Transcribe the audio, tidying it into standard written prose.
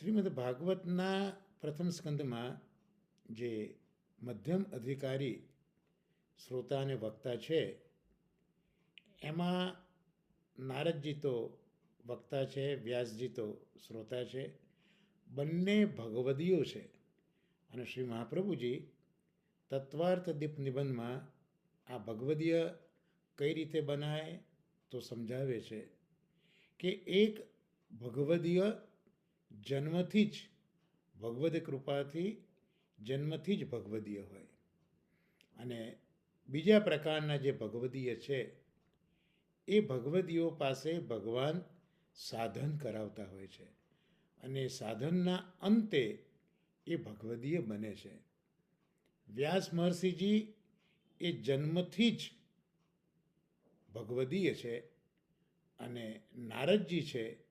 શ્રીમદ ભાગવતના પ્રથમ સ્કંદમાં જે મધ્યમ અધિકારી શ્રોતા અને વક્તા છે એમાં નારદજી તો વક્તા છે, વ્યાસજી તો શ્રોતા છે. બંને ભગવદીઓ છે. અને શ્રી મહાપ્રભુજી તત્વાર્થ દીપ નિબંધમાં આ ભગવદીય કઈ રીતે બનાય તો સમજાવે છે કે એક ભગવદીય જન્મથી જ ભગવદ કૃપાથી જન્મથી જ ભગવદીય હોય, અને બીજા પ્રકારના જે ભગવદીય છે એ ભગવદીઓ પાસે ભગવાન સાધન કરાવતા હોય છે, અને સાધનના અંતે એ ભગવદીય બને છે. વ્યાસ મહર્ષિજી એ જન્મથી જ ભગવદીય છે, અને નારદજી છે